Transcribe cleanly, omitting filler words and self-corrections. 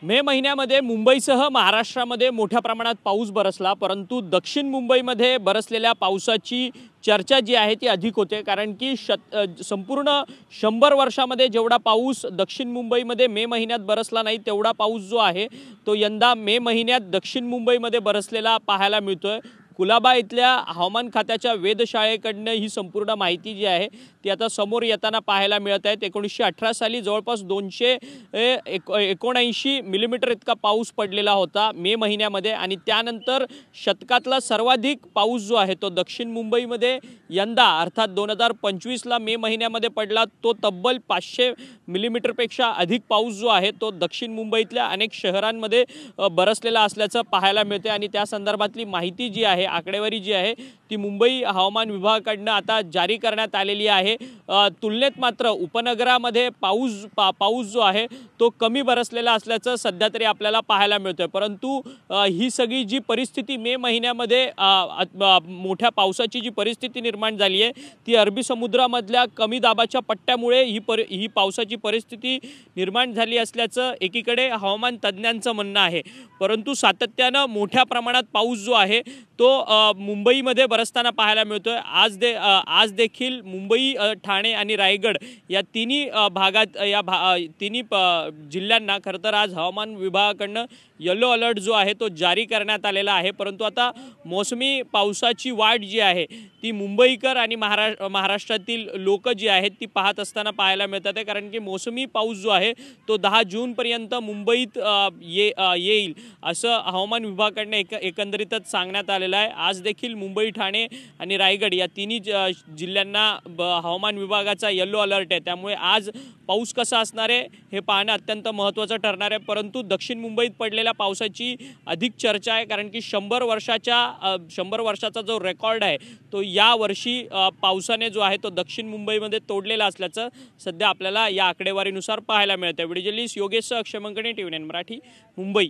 मे महिन्यामध्ये मुंबईसह महाराष्ट्रामध्ये मोठ्या प्रमाणात पाऊस बरसला, परंतु दक्षिण मुंबईमध्ये बरसलेल्या पावसाची चर्चा जी आहे ती अधिक होते। कारण की संपूर्ण 100 वर्षामध्ये जेवढा पाऊस दक्षिण मुंबईमध्ये मे महिन्यात बरसला नाही तेवढा पाऊस जो आहे तो यंदा मे महिन्यात दक्षिण मुंबईमध्ये बरसलेला पाहायला मिळतोय। कुलाबा इथल्या हवामान खात्याच्या वेधशाळेकडनं ही संपूर्ण माहिती जी आहे ती आता समोर येताना पाहायला मिळत आहे। 1918 साली जवळपास 279 मिलीमीटर इतका पाऊस पडलेला होता मे महिन्यामध्ये, आणि त्यानंतर शतकातला सर्वाधिक पाऊस जो आहे तो दक्षिण मुंबईमध्ये यंदा अर्थात 2025ला मे महिन्यामध्ये पडला। तो तब्बल 500 मिलीमीटरपेक्षा अधिक पाऊस जो आहे तो दक्षिण मुंबईतल्या अनेक शहरांमध्ये बरसलेला असल्याचं पाहायला मिळते। आणि त्या संदर्भातली माहिती जी आहे, आकडेवारी जी आहे ती मुंबई हवामान विभागाकडून आता जारी करण्यात आलेली आहे। तुलनेत मात्र उपनगरामध्ये पाऊस जो आहे तो कमी बरसलेला असल्याचं सध्या तरी आपल्याला पाहायला मिळतोय। परंतु ही सगळी जी परिस्थिती मे महिन्यामध्ये मोठ्या पावसाची जी परिस्थिती निर्माण झाली आहे ती अरबी समुद्रामधल्या कमी दाबाच्या पट्ट्यामुळे ही पावसाची परिस्थिती निर्माण झाली असल्याचं एकीकडे हवामान तज्ञांचं म्हणणं आहे। परंतु सातत्यानं मोठ्या प्रमाणात पाऊस जो आहे तो मुंबईमध्ये बरसताना पाहायला मिळतोय। आज देखील मुंबई, ठाणे आणि रायगड या तिन्ही भागात तिन्ही जिल्ह्यांना खरं तर आज हवामान विभागाकडनं येलो अलर्ट जो आहे तो जारी करण्यात आलेला आहे। परंतु आता मोसमी पावसाची वाट जी आहे ती मुंबईकर आणि महाराष्ट्रातील लोक जी आहेत ती पाहत असताना पाहायला मिळतात आहे। कारण की मोसमी पाऊस जो आहे तो 10 जूनपर्यंत मुंबईत येईल असं हवामान विभागाकडनं एकंदरीतच सांगण्यात आलेलं आहे। आज देखील मुंबई, ठाणे आणि रायगड या तिन्ही जिल्ह्यांना हवामान विभागाचा येलो अलर्ट आहे। त्यामुळे आज पाऊस कसा असणार आहे हे पाहणं अत्यंत महत्त्वाचं ठरणार आहे। परंतु दक्षिण मुंबईत पडलेल्या पावसाची अधिक चर्चा आहे, कारण की 100 वर्षाचा जो रेकॉर्ड आहे तो या वर्षी पावसाने जो आहे तो दक्षिण मुंबईमध्ये तोडलेला असल्याचं सध्या आपल्याला या आकडेवारीनुसार पाहायला मिळतं। व्हिडिओ जर्नलिस्ट योगेश अक्षय मंकणे, TV9 मराठी, मुंबई।